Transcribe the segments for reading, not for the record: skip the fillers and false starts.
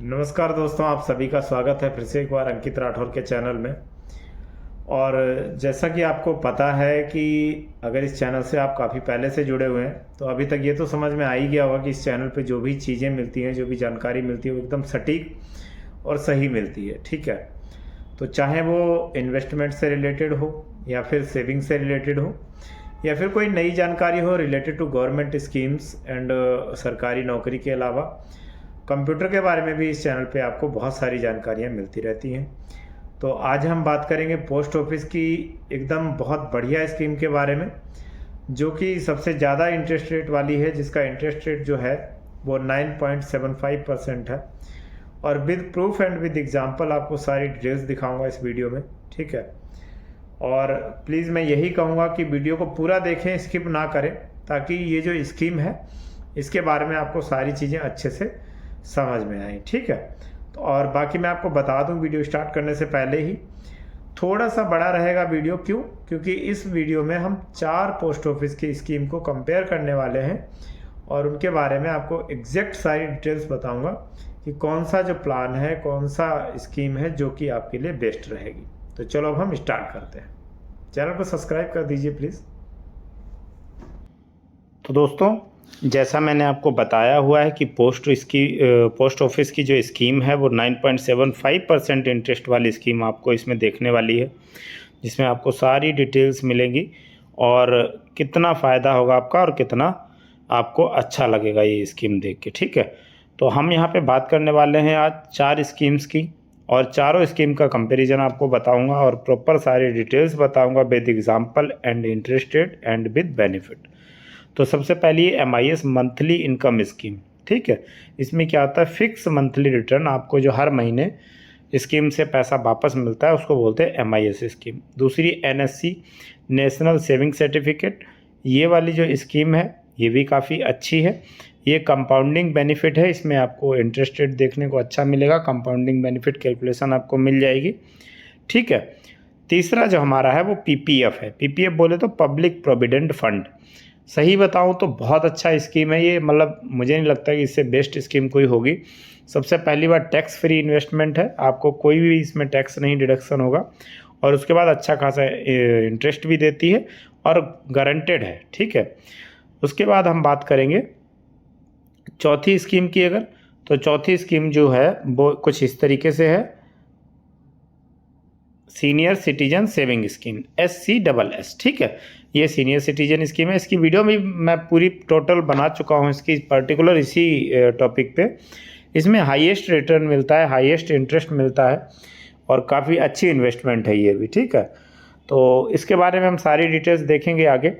नमस्कार दोस्तों, आप सभी का स्वागत है फिर से एक बार अंकित राठौर के चैनल में। और जैसा कि आपको पता है कि अगर इस चैनल से आप काफ़ी पहले से जुड़े हुए हैं तो अभी तक ये तो समझ में आ ही गया होगा कि इस चैनल पे जो भी चीज़ें मिलती हैं, जो भी जानकारी मिलती है वो एकदम सटीक और सही मिलती है। ठीक है, तो चाहे वो इन्वेस्टमेंट से रिलेटेड हो या फिर सेविंग से रिलेटेड हो या फिर कोई नई जानकारी हो related to government schemes and सरकारी नौकरी के अलावा कंप्यूटर के बारे में भी इस चैनल पे आपको बहुत सारी जानकारियाँ मिलती रहती हैं। तो आज हम बात करेंगे पोस्ट ऑफिस की एकदम बहुत बढ़िया स्कीम के बारे में, जो कि सबसे ज़्यादा इंटरेस्ट रेट वाली है, जिसका इंटरेस्ट रेट जो है वो 9.75% है। और with proof and with example आपको सारी डिटेल्स दिखाऊंगा इस वीडियो में। ठीक है, और प्लीज़ मैं यही कहूँगा कि वीडियो को पूरा देखें, स्किप ना करें, ताकि ये जो स्कीम है इसके बारे में आपको सारी चीज़ें अच्छे से समझ में आए। ठीक है, तो और बाकी मैं आपको बता दूं वीडियो स्टार्ट करने से पहले ही, थोड़ा सा बड़ा रहेगा वीडियो। क्यों? क्योंकि इस वीडियो में हम 4 पोस्ट ऑफिस की स्कीम को कंपेयर करने वाले हैं और उनके बारे में आपको एग्जैक्ट सारी डिटेल्स बताऊंगा कि कौन सा जो प्लान है, कौन सा स्कीम है जो कि आपके लिए बेस्ट रहेगी। तो चलो अब हम स्टार्ट करते हैं। चैनल को सब्सक्राइब कर दीजिए प्लीज़। तो दोस्तों, जैसा मैंने आपको बताया हुआ है कि पोस्ट ऑफिस की जो स्कीम है वो 9.75% इंटरेस्ट वाली स्कीम आपको इसमें देखने वाली है, जिसमें आपको सारी डिटेल्स मिलेंगी और कितना फ़ायदा होगा आपका और कितना आपको अच्छा लगेगा ये स्कीम देख के। ठीक है, तो हम यहाँ पे बात करने वाले हैं आज 4 स्कीम्स की और चारों स्कीम का कंपैरिजन आपको बताऊंगा और प्रॉपर सारी डिटेल्स बताऊंगा with example and interest rate and with benefit. तो सबसे पहली MIS मंथली इनकम स्कीम। ठीक है, इसमें क्या होता है, फिक्स मंथली रिटर्न आपको जो हर महीने स्कीम से पैसा वापस मिलता है उसको बोलते हैं MIS स्कीम। दूसरी NSC नेशनल सेविंग सर्टिफिकेट, ये वाली जो स्कीम है ये भी काफ़ी अच्छी है। ये कंपाउंडिंग बेनिफिट है, इसमें आपको इंटरेस्ट रेट देखने को अच्छा मिलेगा, कंपाउंडिंग बेनिफिट कैलकुलेशन आपको मिल जाएगी। ठीक है, तीसरा जो हमारा है वो PPF है। PPF बोले तो पब्लिक प्रोविडेंट फंड। सही बताऊं तो बहुत अच्छा स्कीम है ये, मतलब मुझे नहीं लगता कि इससे बेस्ट स्कीम कोई होगी। सबसे पहली बार टैक्स फ्री इन्वेस्टमेंट है, आपको कोई भी इसमें टैक्स नहीं डिडक्शन होगा, और उसके बाद अच्छा खासा इंटरेस्ट भी देती है और गारंटेड है। ठीक है, उसके बाद हम बात करेंगे चौथी स्कीम की। अगर तो चौथी स्कीम जो है वो कुछ इस तरीके से है, senior citizen saving scheme, SCSS। ठीक है, ये सीनियर सिटीजन स्कीम है। इसकी वीडियो भी मैं पूरी टोटल बना चुका हूँ इसकी पर्टिकुलर इसी टॉपिक पे। इसमें हाईएस्ट रिटर्न मिलता है, हाईएस्ट इंटरेस्ट मिलता है और काफ़ी अच्छी इन्वेस्टमेंट है ये भी। ठीक है, तो इसके बारे में हम सारी डिटेल्स देखेंगे आगे।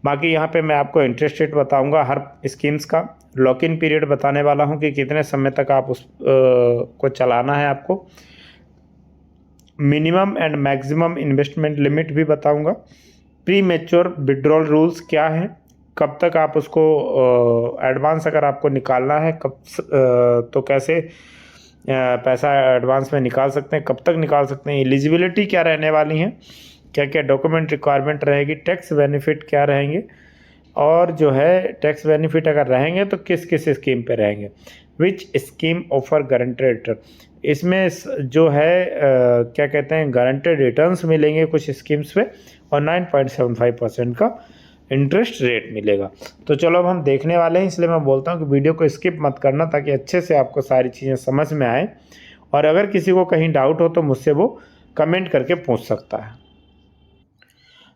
बाकी यहाँ पे मैं आपको इंटरेस्ट रेट बताऊँगा हर स्कीम्स का, लॉक इन पीरियड बताने वाला हूँ कि कितने समय तक आप उस को चलाना है आपको, minimum and maximum investment limit भी बताऊंगा, प्री मैच्योर विड्रॉल रूल्स क्या हैं, कब तक आप उसको एडवांस अगर आपको निकालना है कब तो कैसे पैसा एडवांस में निकाल सकते हैं, कब तक निकाल सकते हैं, एलिजिबिलिटी क्या रहने वाली हैं, क्या क्या डॉक्यूमेंट रिक्वायरमेंट रहेगी, टैक्स बेनिफिट क्या रहेंगे, और जो है टैक्स बेनिफिट अगर रहेंगे तो किस किस स्कीम पे रहेंगे, विच स्कीम ऑफर गारंटेड रिटर्न। इसमें जो है क्या कहते हैं, गारंटेड रिटर्न्स मिलेंगे कुछ स्कीम्स पे और 9.75% का इंटरेस्ट रेट मिलेगा। तो चलो अब हम देखने वाले हैं, इसलिए मैं बोलता हूँ कि वीडियो को स्किप मत करना ताकि अच्छे से आपको सारी चीज़ें समझ में आए, और अगर किसी को कहीं डाउट हो तो मुझसे वो कमेंट करके पूछ सकता है।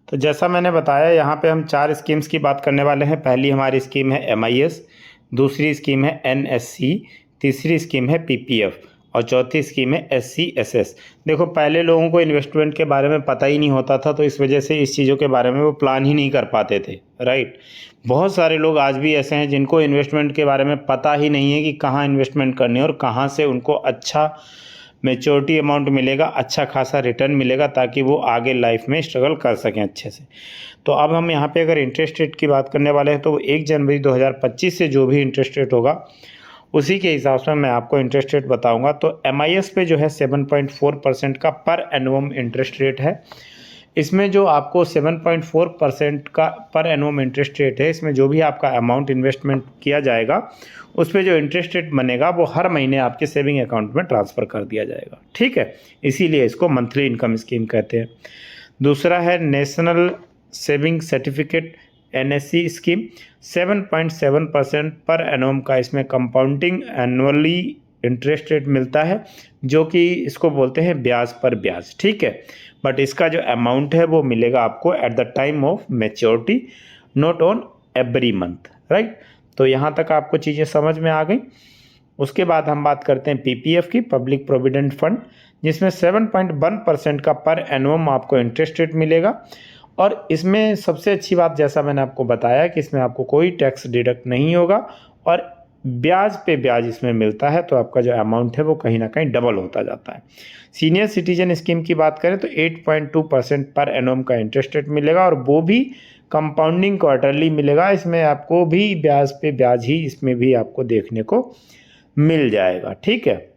तो जैसा मैंने बताया, यहाँ पे हम 4 स्कीम्स की बात करने वाले हैं। पहली हमारी स्कीम है MIS, दूसरी स्कीम है NSC, तीसरी स्कीम है PPF और चौथी स्कीम है SCSS। देखो, पहले लोगों को इन्वेस्टमेंट के बारे में पता ही नहीं होता था, तो इस वजह से इस चीज़ों के बारे में वो प्लान ही नहीं कर पाते थे। राइट, बहुत सारे लोग आज भी ऐसे हैं जिनको इन्वेस्टमेंट के बारे में पता ही नहीं है कि कहाँ इन्वेस्टमेंट करनी है और कहाँ से उनको अच्छा मैच्योरिटी अमाउंट मिलेगा, अच्छा खासा रिटर्न मिलेगा, ताकि वो आगे लाइफ में स्ट्रगल कर सकें अच्छे से। तो अब हम यहाँ पे अगर इंटरेस्ट रेट की बात करने वाले हैं तो 1 जनवरी 2025 से जो भी इंटरेस्ट रेट होगा उसी के हिसाब से मैं आपको इंटरेस्ट रेट बताऊंगा। तो MIS पे जो है 7.4% का पर एनुअम इंटरेस्ट रेट है, इसमें जो आपको 7.4% का पर एनुअम इंटरेस्ट रेट है, इसमें जो भी आपका अमाउंट इन्वेस्टमेंट किया जाएगा उस पर जो इंटरेस्ट रेट बनेगा वो हर महीने आपके सेविंग अकाउंट में ट्रांसफ़र कर दिया जाएगा, ठीक है। इसीलिए इसको मंथली इनकम स्कीम कहते हैं। दूसरा है national saving certificate NSC scheme, 7.7% पर एनुअम का इसमें कंपाउंडिंग एनुअली इंटरेस्ट रेट मिलता है, जो कि इसको बोलते हैं ब्याज पर ब्याज, ठीक है। बट इसका जो अमाउंट है वो मिलेगा आपको at the time of maturity, not on every month, right. तो यहाँ तक आपको चीज़ें समझ में आ गई। उसके बाद हम बात करते हैं PPF की, पब्लिक प्रोविडेंट फंड, जिसमें 7.1% का पर एनुअम आपको इंटरेस्ट रेट मिलेगा। और इसमें सबसे अच्छी बात, जैसा मैंने आपको बताया, कि इसमें आपको कोई टैक्स डिडक्ट नहीं होगा और ब्याज पे ब्याज इसमें मिलता है, तो आपका जो अमाउंट है वो कहीं ना कहीं डबल होता जाता है। सीनियर सिटीजन स्कीम की बात करें तो 8.2% पर एनुअम का इंटरेस्ट रेट मिलेगा, और वो भी कंपाउंडिंग क्वार्टरली मिलेगा। इसमें आपको भी ब्याज पे ब्याज ही इसमें भी आपको देखने को मिल जाएगा, ठीक है।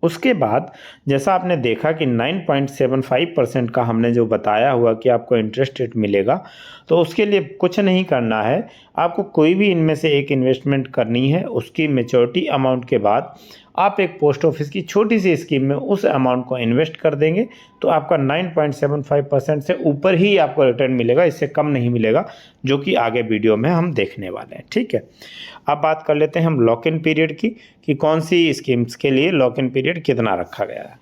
उसके बाद जैसा आपने देखा कि 9.75% का हमने जो बताया हुआ कि आपको इंटरेस्ट रेट मिलेगा, तो उसके लिए कुछ नहीं करना है, आपको कोई भी इनमें से एक इन्वेस्टमेंट करनी है। उसकी मैच्योरिटी अमाउंट के बाद आप एक पोस्ट ऑफिस की छोटी सी स्कीम में उस अमाउंट को इन्वेस्ट कर देंगे, तो आपका 9.75% से ऊपर ही आपको रिटर्न मिलेगा, इससे कम नहीं मिलेगा, जो कि आगे वीडियो में हम देखने वाले हैं, ठीक है। अब बात कर लेते हैं हम लॉक इन पीरियड की, कि कौन सी स्कीम्स के लिए लॉक इन पीरियड कितना रखा गया है।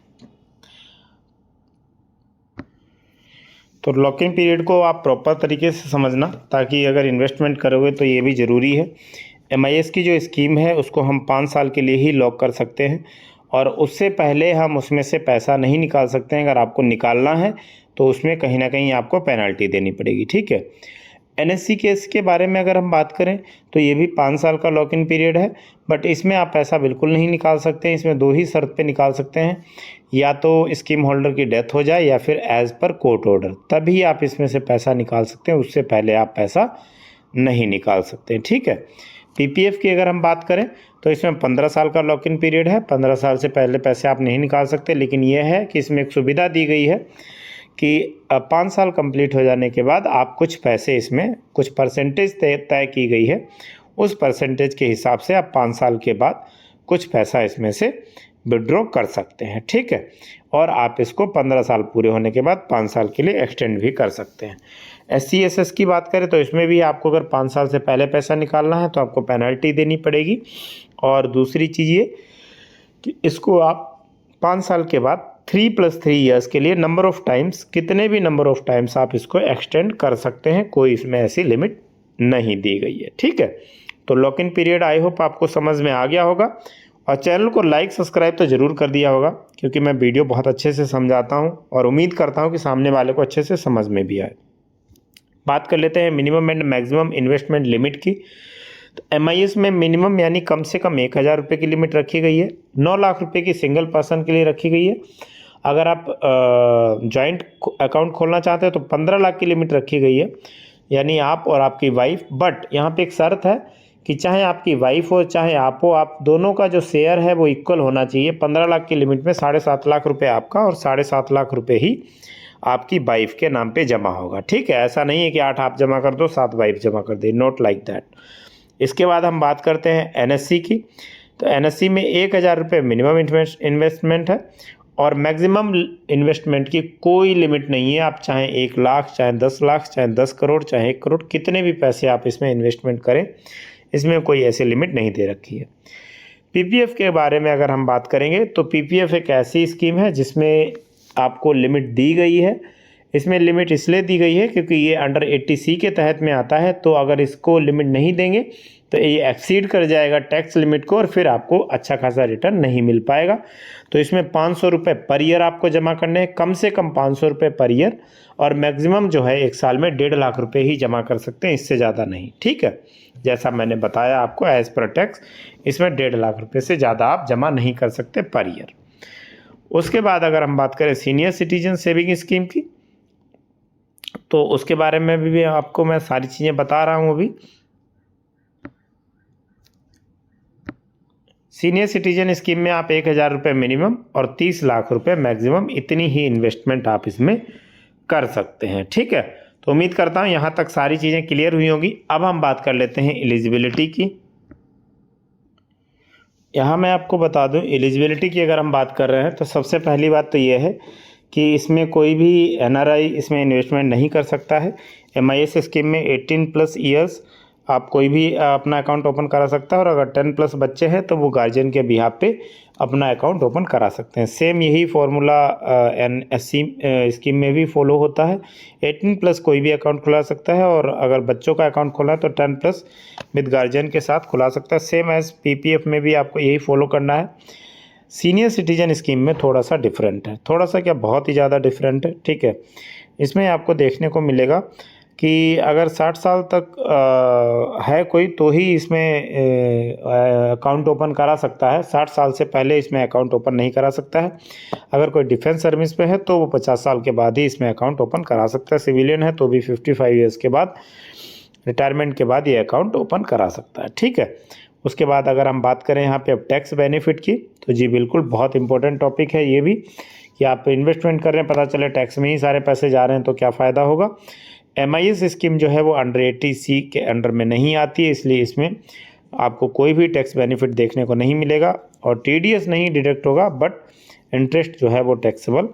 तो लॉक इन पीरियड को आप प्रॉपर तरीके से समझना, ताकि अगर इन्वेस्टमेंट करोगे तो ये भी ज़रूरी है। MIS की जो स्कीम है उसको हम 5 साल के लिए ही लॉक कर सकते हैं, और उससे पहले हम उसमें से पैसा नहीं निकाल सकते हैं। अगर आपको निकालना है तो उसमें कहीं ना कहीं आपको पेनल्टी देनी पड़ेगी, ठीक है। NSC केस के बारे में अगर हम बात करें तो ये भी 5 साल का लॉक इन पीरियड है, बट इसमें आप पैसा बिल्कुल नहीं निकाल सकते हैं। इसमें 2 ही शर्त पे निकाल सकते हैं, या तो स्कीम होल्डर की डेथ हो जाए या फिर एज पर कोर्ट ऑर्डर, तभी आप इसमें से पैसा निकाल सकते हैं, उससे पहले आप पैसा नहीं निकाल सकते, ठीक है। PPF की अगर हम बात करें तो इसमें 15 साल का लॉक इन पीरियड है, 15 साल से पहले पैसे आप नहीं निकाल सकते। लेकिन यह है कि इसमें एक सुविधा दी गई है कि 5 साल कंप्लीट हो जाने के बाद आप कुछ पैसे, इसमें कुछ परसेंटेज तय की गई है, उस परसेंटेज के हिसाब से आप 5 साल के बाद कुछ पैसा इसमें से विड्रॉ कर सकते हैं, ठीक है। और आप इसको 15 साल पूरे होने के बाद 5 साल के लिए एक्सटेंड भी कर सकते हैं। SC/SS की बात करें तो इसमें भी आपको अगर 5 साल से पहले पैसा निकालना है तो आपको पेनल्टी देनी पड़ेगी। और दूसरी चीज़ ये कि इसको आप 5 साल के बाद 3+3 ईयर्स के लिए नंबर ऑफ़ टाइम्स, कितने भी नंबर ऑफ़ टाइम्स आप इसको एक्सटेंड कर सकते हैं, कोई इसमें ऐसी लिमिट नहीं दी गई है, ठीक है। तो lock in period I hope आपको समझ में आ गया होगा, और चैनल को लाइक सब्सक्राइब तो ज़रूर कर दिया होगा, क्योंकि मैं वीडियो बहुत अच्छे से समझाता हूँ और उम्मीद करता हूँ कि सामने वाले को अच्छे से समझ में भी आए। बात कर लेते हैं minimum and maximum investment limit की। तो MIS में मिनिमम यानी कम से कम 1,000 रुपये की लिमिट रखी गई है, 9 लाख रुपये की सिंगल पर्सन के लिए रखी गई है। अगर आप जॉइंट अकाउंट खोलना चाहते हो तो 15 लाख की लिमिट रखी गई है, यानी आप और आपकी वाइफ। बट यहाँ पे एक शर्त है कि चाहे आपकी वाइफ हो चाहे आप हो, आप दोनों का जो शेयर है वो इक्वल होना चाहिए। 15 लाख की लिमिट में 7.5 लाख रुपये आपका और 7.5 लाख रुपये ही आपकी वाइफ के नाम पे जमा होगा, ठीक है। ऐसा नहीं है कि 8 आप जमा कर दो 7 वाइफ जमा कर दे, नॉट लाइक दैट। इसके बाद हम बात करते हैं NSC की। तो NSC में 1,000 रुपये मिनिमम इन्वेस्टमेंट है, और मैक्सिमम इन्वेस्टमेंट की कोई लिमिट नहीं है। आप चाहे 1 लाख, चाहे 10 लाख, चाहे 10 करोड़, चाहे 1 करोड़, कितने भी पैसे आप इसमें इन्वेस्टमेंट करें, इसमें कोई ऐसी लिमिट नहीं दे रखी है। PPF के बारे में अगर हम बात करेंगे तो PPF एक ऐसी स्कीम है जिसमें आपको लिमिट दी गई है। इसमें लिमिट इसलिए दी गई है क्योंकि ये अंडर 80C के तहत में आता है, तो अगर इसको लिमिट नहीं देंगे तो ये एक्सीड कर जाएगा टैक्स लिमिट को, और फिर आपको अच्छा खासा रिटर्न नहीं मिल पाएगा। तो इसमें 500 रुपये पर ईयर आपको जमा करने हैं, कम से कम 500 रुपये पर ईयर, और मैक्सिमम जो है 1 साल में 1.5 लाख रुपये ही जमा कर सकते हैं, इससे ज़्यादा नहीं, ठीक है। जैसा मैंने बताया आपको एज़ पर टैक्स, इसमें 1.5 लाख रुपये से ज़्यादा आप जमा नहीं कर सकते पर ईयर। उसके बाद अगर हम बात करें सीनियर सिटीजन सेविंग स्कीम की, तो उसके बारे में भी आपको मैं सारी चीज़ें बता रहा हूँ अभी। सीनियर सिटीजन स्कीम में आप 1,000 रुपये मिनिमम और 30 लाख रुपये मैक्सिमम, इतनी ही इन्वेस्टमेंट आप इसमें कर सकते हैं। ठीक है, तो उम्मीद करता हूँ यहाँ तक सारी चीज़ें क्लियर हुई होंगी। अब हम बात कर लेते हैं एलिजिबिलिटी की। यहाँ मैं आपको बता दूं, एलिजिबिलिटी की अगर हम बात कर रहे हैं तो सबसे पहली बात तो ये है कि इसमें कोई भी एनआरआई इसमें इन्वेस्टमेंट नहीं कर सकता है। एमआईएस स्कीम में 18+ ईयर्स आप कोई भी अपना अकाउंट ओपन करा सकता है, और अगर 10+ बच्चे हैं तो वो गार्जियन के बिहाफ पे अपना अकाउंट ओपन करा सकते हैं। सेम यही फार्मूला एनएससी स्कीम में भी फॉलो होता है। 18+ कोई भी अकाउंट खुला सकता है, और अगर बच्चों का अकाउंट खोला है तो 10+ विद गार्जियन के साथ खुला सकता है। सेम एज पीपीएफ में भी आपको यही फॉलो करना है। सीनियर सिटीजन स्कीम में थोड़ा सा डिफरेंट है, थोड़ा सा क्या, बहुत ही ज़्यादा डिफरेंट है। ठीक है, इसमें आपको देखने को मिलेगा कि अगर 60 साल तक है कोई तो ही इसमें अकाउंट ओपन करा सकता है। 60 साल से पहले इसमें अकाउंट ओपन नहीं करा सकता है। अगर कोई डिफेंस सर्विस पे है तो वो 50 साल के बाद ही इसमें अकाउंट ओपन करा सकता है। सिविलियन है तो भी 55 ईयर्स के बाद, रिटायरमेंट के बाद ये अकाउंट ओपन करा सकता है। ठीक है, उसके बाद अगर हम बात करें यहाँ पे अब टैक्स बेनिफिट की, तो जी बिल्कुल बहुत इंपॉर्टेंट टॉपिक है ये भी, कि आप इन्वेस्टमेंट कर रहे हैं, पता चले टैक्स में ही सारे पैसे जा रहे हैं तो क्या फ़ायदा होगा। एमआईएस स्कीम जो है वो अंडर 80C के अंडर में नहीं आती है, इसलिए इसमें आपको कोई भी टैक्स बेनिफिट देखने को नहीं मिलेगा, और टीडीएस नहीं डिडक्ट होगा, बट इंटरेस्ट जो है वो टैक्सेबल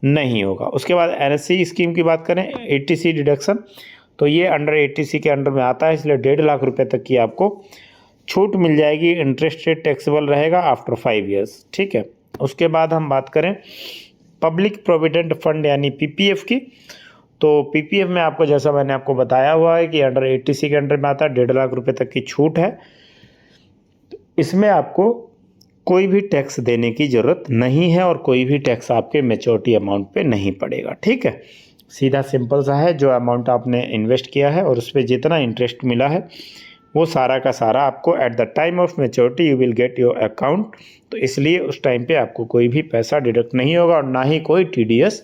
नहीं होगा। उसके बाद एनएससी स्कीम की बात करें, 80C डिडक्शन, तो ये अंडर 80C के अंडर में आता है, इसलिए 1.5 लाख रुपये तक की आपको छूट मिल जाएगी। इंटरेस्ट रेट टैक्सेबल रहेगा आफ्टर 5 ईयर्स। ठीक है, उसके बाद हम बात करें पब्लिक प्रोविडेंट फंड यानी पीपीएफ की, तो पीपीएफ में आपको, जैसा मैंने आपको बताया हुआ है कि अंडर 80C के अंडर में आता है, 1.5 लाख रुपये तक की छूट है। इसमें आपको कोई भी टैक्स देने की ज़रूरत नहीं है, और कोई भी टैक्स आपके मैच्योरिटी अमाउंट पे नहीं पड़ेगा। ठीक है, सीधा सिंपल सा है, जो अमाउंट आपने इन्वेस्ट किया है और उस पर जितना इंटरेस्ट मिला है वो सारा का सारा आपको at the time of maturity you will get your account. तो इसलिए उस टाइम पे आपको कोई भी पैसा डिडक्ट नहीं होगा, और ना ही कोई टीडीएस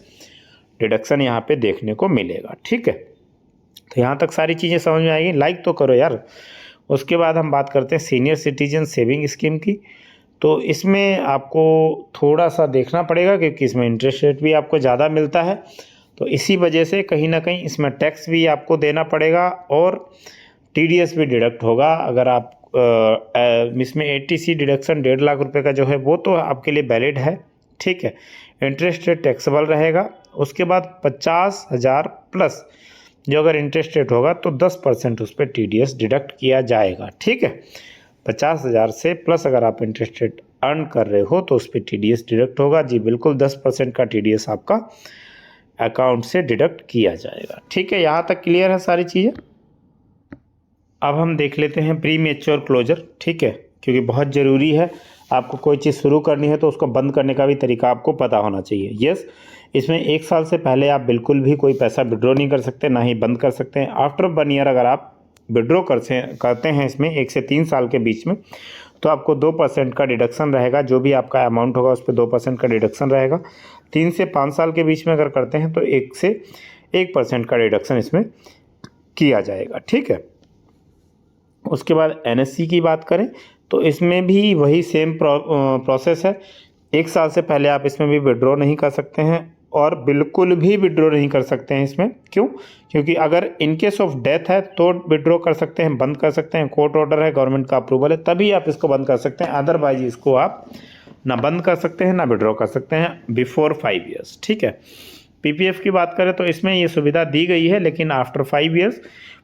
डिडक्शन यहाँ पे देखने को मिलेगा। ठीक है, तो यहाँ तक सारी चीज़ें समझ में आएगी, लाइक तो करो यार। उसके बाद हम बात करते हैं सीनियर सिटीजन सेविंग स्कीम की, तो इसमें आपको थोड़ा सा देखना पड़ेगा, क्योंकि इसमें इंटरेस्ट रेट भी आपको ज़्यादा मिलता है, तो इसी वजह से कहीं ना कहीं इसमें टैक्स भी आपको देना पड़ेगा, और टीडीएस भी डिडक्ट होगा। अगर आप इसमें 80C डिडक्शन 1.5 लाख रुपए का जो है वो तो आपके लिए वैलिड है। ठीक है, इंटरेस्ट रेट टैक्सेबल रहेगा। उसके बाद 50,000 प्लस जो अगर इंटरेस्ट रेट होगा तो 10% उस पर टीडीएस डिडक्ट किया जाएगा। ठीक है, 50,000 से प्लस अगर आप इंटरेस्ट रेट अर्न कर रहे हो तो उस पर टीडीएस डिडक्ट होगा। जी बिल्कुल, 10% का टीडीएस आपका अकाउंट से डिडक्ट किया जाएगा। ठीक है, यहाँ तक क्लियर है सारी चीज़ें। अब हम देख लेते हैं प्री मैच्योर क्लोजर। ठीक है, क्योंकि बहुत ज़रूरी है, आपको कोई चीज़ शुरू करनी है तो उसको बंद करने का भी तरीका आपको पता होना चाहिए। यस, इसमें 1 साल से पहले आप बिल्कुल भी कोई पैसा विड्रॉ नहीं कर सकते, ना ही बंद कर सकते हैं। आफ्टर 1 ईयर अगर आप विड्रॉ करते हैं इसमें 1 से 3 साल के बीच में, तो आपको 2% का डिडक्शन रहेगा। जो भी आपका अमाउंट होगा उस पर 2% का डिडक्शन रहेगा। 3 से 5 साल के बीच में अगर करते हैं तो 1 से 1% का डिडक्शन इसमें किया जाएगा। ठीक है, उसके बाद एनएससी की बात करें तो इसमें भी वही सेम प्रोसेस है। 1 साल से पहले आप इसमें भी विड्रॉ नहीं कर सकते हैं, और बिल्कुल भी विड्रॉ नहीं कर सकते हैं इसमें। क्यों? क्योंकि अगर इन केस ऑफ डेथ है तो विड्रॉ कर सकते हैं, बंद कर सकते हैं, कोर्ट ऑर्डर है, गवर्नमेंट का अप्रूवल है, तभी आप इसको बंद कर सकते हैं। अदरवाइज इसको आप ना बंद कर सकते हैं ना विड्रॉ कर सकते हैं बिफोर 5 ईयर्स। ठीक है, पीपीएफ की बात करें तो इसमें ये सुविधा दी गई है, लेकिन आफ्टर 5 ईयर्स,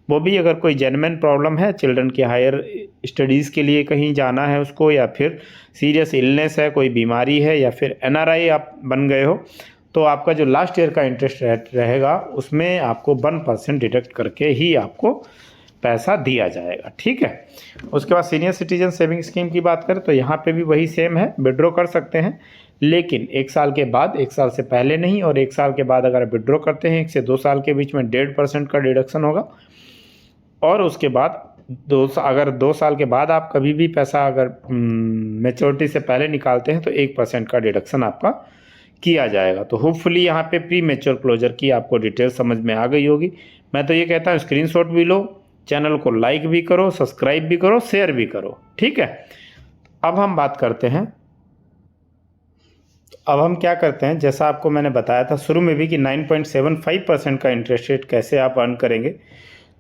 वो भी अगर कोई जेन्युइन प्रॉब्लम है, चिल्ड्रन की हायर स्टडीज़ के लिए कहीं जाना है उसको, या फिर सीरियस इलनेस है, कोई बीमारी है, या फिर एनआरआई आप बन गए हो, तो आपका जो लास्ट ईयर का इंटरेस्ट रेट रहेगा उसमें आपको 1% डिडक्ट करके ही आपको पैसा दिया जाएगा। ठीक है, उसके बाद सीनियर सिटीजन सेविंग स्कीम की बात करें तो यहाँ पे भी वही सेम है, विड्रॉ कर सकते हैं, लेकिन 1 साल के बाद, 1 साल से पहले नहीं, और 1 साल के बाद अगर आप विड्रॉ करते हैं 1 से 2 साल के बीच में 1.5% का डिडक्शन होगा। और उसके बाद अगर 2 साल के बाद आप कभी भी पैसा अगर मैच्योरिटी से पहले निकालते हैं तो 1% का डिडक्शन आपका किया जाएगा। तो होपफुली यहाँ पे प्री मैच्योर क्लोजर की आपको डिटेल समझ में आ गई होगी। मैं तो ये कहता हूँ स्क्रीनशॉट भी लो, चैनल को लाइक भी करो, सब्सक्राइब भी करो, शेयर भी करो। ठीक है, अब हम बात करते हैं अब हम क्या करते हैं, जैसा आपको मैंने बताया था शुरू में भी कि 9.75% का इंटरेस्ट रेट कैसे आप अर्न करेंगे,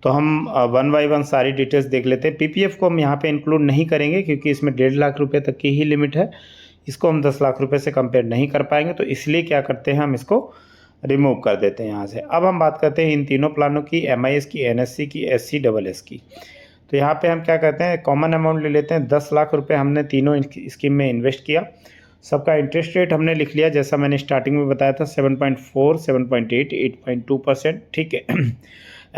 तो हम वन बाय वन सारी डिटेल्स देख लेते हैं। पीपीएफ को हम यहाँ पे इंक्लूड नहीं करेंगे क्योंकि इसमें 1.5 लाख रुपए तक की ही लिमिट है, इसको हम 10 लाख रुपए से कंपेयर नहीं कर पाएंगे, तो इसलिए क्या करते हैं हम इसको रिमूव कर देते हैं यहाँ से। अब हम बात करते हैं इन तीनों प्लानों की, MIS की, NSC की, SC/SS की। तो यहाँ पे हम क्या करते हैं, कॉमन अमाउंट ले लेते हैं। 10 लाख रुपए हमने तीनों स्कीम में इन्वेस्ट किया। सबका इंटरेस्ट रेट हमने लिख लिया, जैसा मैंने स्टार्टिंग में बताया था 7.4, 7.8, 8.2%, ठीक है।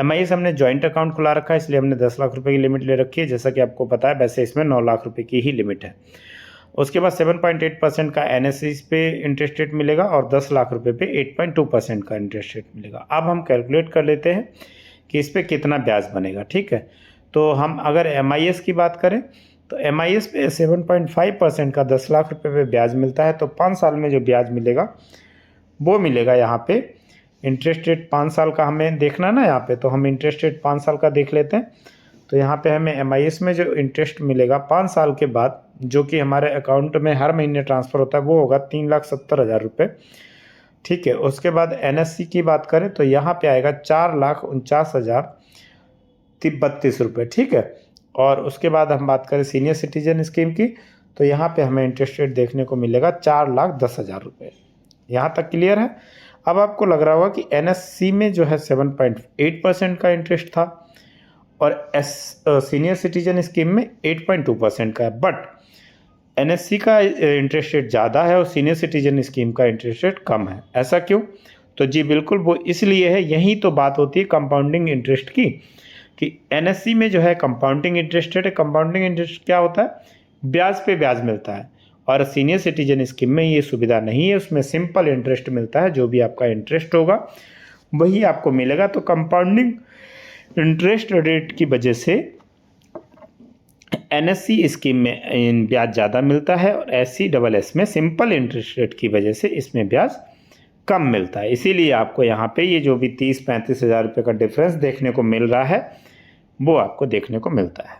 MIS हमने जॉइंट अकाउंट खुला रखा है, इसलिए हमने 10 लाख रुपए की लिमिट ले रखी है, जैसा कि आपको पता है। वैसे इसमें 9 लाख रुपए की ही लिमिट है। उसके बाद 7.8% का NSC पे इंटरेस्ट रेट मिलेगा और 10 लाख रुपए पे 8.2% का इंटरेस्ट रेट मिलेगा। अब हम कैलकुलेट कर लेते हैं कि इस पे कितना ब्याज बनेगा, ठीक है। तो हम अगर MIS की बात करें तो MIS पे 7.5% का 10 लाख रुपए पे ब्याज मिलता है, तो 5 साल में जो ब्याज मिलेगा वो मिलेगा यहाँ पे। इंटरेस्ट रेट 5 साल का हमें देखना है ना यहाँ पे, तो हम इंटरेस्ट रेट 5 साल का देख लेते हैं। तो यहाँ पे हमें MIS में जो इंटरेस्ट मिलेगा 5 साल के बाद, जो कि हमारे अकाउंट में हर महीने ट्रांसफ़र होता है, वो होगा 3,70,000 रुपये, ठीक है। उसके बाद NSC की बात करें तो यहाँ पे आएगा 4,49,032 रुपये, ठीक है। और उसके बाद हम बात करें सीनियर सिटीजन स्कीम की, तो यहाँ पे हमें इंटरेस्ट रेट देखने को मिलेगा 4,10,000 रुपये। यहाँ तक क्लियर है। अब आपको लग रहा होगा कि NSC में जो है 7.8% का इंटरेस्ट था और सीनियर सिटीजन स्कीम में 8.2% का है, बट NSC का इंटरेस्ट रेट ज़्यादा है और सीनियर सिटीजन स्कीम का इंटरेस्ट रेट कम है। ऐसा क्यों? तो जी बिल्कुल वो इसलिए है, यही तो बात होती है कंपाउंडिंग इंटरेस्ट की, कि NSC में जो है कंपाउंडिंग इंटरेस्ट रेट है। कंपाउंडिंग इंटरेस्ट क्या होता है? ब्याज पे ब्याज मिलता है, और सीनियर सिटीजन स्कीम में ये सुविधा नहीं है, उसमें सिंपल इंटरेस्ट मिलता है। जो भी आपका इंटरेस्ट होगा वही आपको मिलेगा। तो कंपाउंडिंग इंटरेस्ट रेट की वजह से NSC स्कीम में ब्याज ज़्यादा मिलता है और SC/SS में सिंपल इंटरेस्ट रेट की वजह से इसमें ब्याज कम मिलता है। इसीलिए आपको यहाँ पे ये जो भी 30-35 हज़ार रुपये का डिफरेंस देखने को मिल रहा है वो आपको देखने को मिलता है।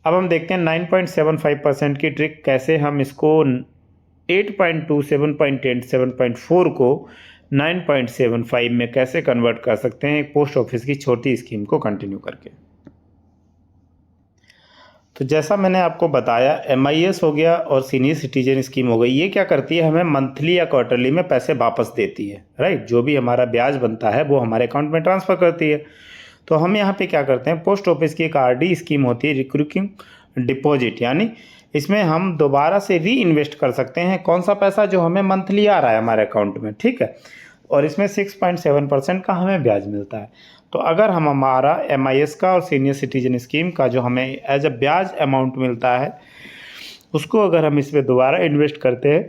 अब हम देखते हैं 9.75% की ट्रिक, कैसे हम इसको 8.2, 7.8, 7.4 को 9.75 में कैसे कन्वर्ट कर सकते हैं एक पोस्ट ऑफिस की छोटी स्कीम को कंटिन्यू करके। तो जैसा मैंने आपको बताया, MIS हो गया और सीनियर सिटीजन स्कीम हो गई, ये क्या करती है, हमें मंथली या क्वार्टरली में पैसे वापस देती है, राइट। जो भी हमारा ब्याज बनता है वो हमारे अकाउंट में ट्रांसफ़र करती है। तो हम यहाँ पे क्या करते हैं, पोस्ट ऑफिस की एक RD स्कीम होती है, रिक्रूटिंग डिपॉजिट, यानी इसमें हम दोबारा से री इन्वेस्ट कर सकते हैं कौन सा पैसा जो हमें मंथली आ रहा है हमारे अकाउंट में, ठीक है। और इसमें 6.7% का हमें ब्याज मिलता है। तो अगर हम हमारा MIS का और सीनियर सिटीजन स्कीम का जो हमें एज अ ब्याज अमाउंट मिलता है उसको अगर हम इसमें दोबारा इन्वेस्ट करते हैं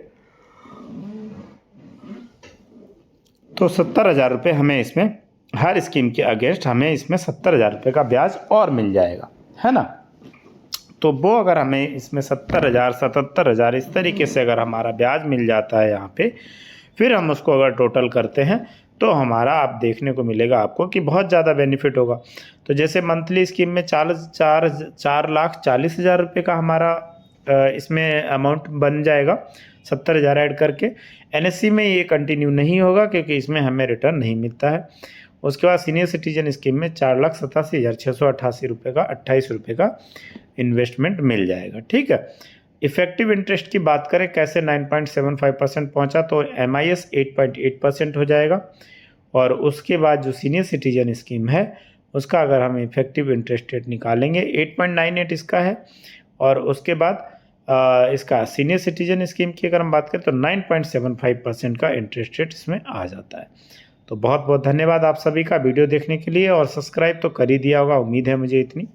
तो 70,000 रुपये हमें इसमें, हर स्कीम के अगेंस्ट हमें इसमें 70,000 रुपये का ब्याज और मिल जाएगा, है ना। तो वो अगर हमें इसमें 70,000, 77,000 इस तरीके से अगर हमारा ब्याज मिल जाता है यहाँ पे, फिर हम उसको अगर टोटल करते हैं तो हमारा आप देखने को मिलेगा आपको कि बहुत ज़्यादा बेनिफिट होगा। तो जैसे मंथली स्कीम में 4,40,000 रुपये का हमारा इसमें अमाउंट बन जाएगा 70,000 ऐड करके। NSC में ये कंटिन्यू नहीं होगा क्योंकि इसमें हमें रिटर्न नहीं मिलता है। उसके बाद सीनियर सिटीजन स्कीम में 4,87,688 रुपये का 28 रुपये का इन्वेस्टमेंट मिल जाएगा, ठीक है। इफेक्टिव इंटरेस्ट की बात करें कैसे 9.75% पहुंचा, तो MIS 8.8% हो जाएगा, और उसके बाद जो सीनियर सिटीजन स्कीम है उसका अगर हम इफेक्टिव इंटरेस्ट रेट निकालेंगे 8.98 इसका है, और उसके बाद इसका सीनियर सिटीजन स्कीम की अगर हम बात करें तो 9.75% का इंटरेस्ट रेट इसमें आ जाता है। तो बहुत बहुत धन्यवाद आप सभी का वीडियो देखने के लिए, और सब्सक्राइब तो कर ही दिया होगा, उम्मीद है मुझे इतनी।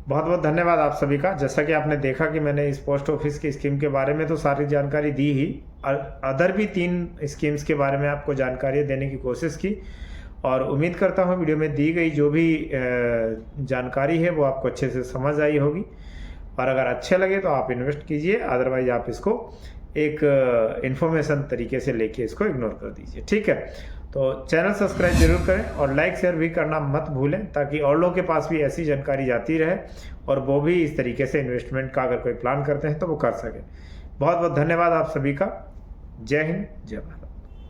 बहुत बहुत धन्यवाद आप सभी का। जैसा कि आपने देखा कि मैंने इस पोस्ट ऑफिस की स्कीम के बारे में तो सारी जानकारी दी ही, अदर भी 3 स्कीम्स के बारे में आपको जानकारी देने की कोशिश की, और उम्मीद करता हूँ वीडियो में दी गई जो भी जानकारी है वो आपको अच्छे से समझ आई होगी। और अगर अच्छे लगे तो आप इन्वेस्ट कीजिए, अदरवाइज आप इसको एक इन्फॉर्मेशन तरीके से लेके इसको इग्नोर कर दीजिए, ठीक है। तो चैनल सब्सक्राइब जरूर करें और लाइक शेयर भी करना मत भूलें, ताकि और लोगों के पास भी ऐसी जानकारी जाती रहे और वो भी इस तरीके से इन्वेस्टमेंट का अगर कोई प्लान करते हैं तो वो कर सके। बहुत बहुत धन्यवाद आप सभी का। जय हिंद, जय भारत।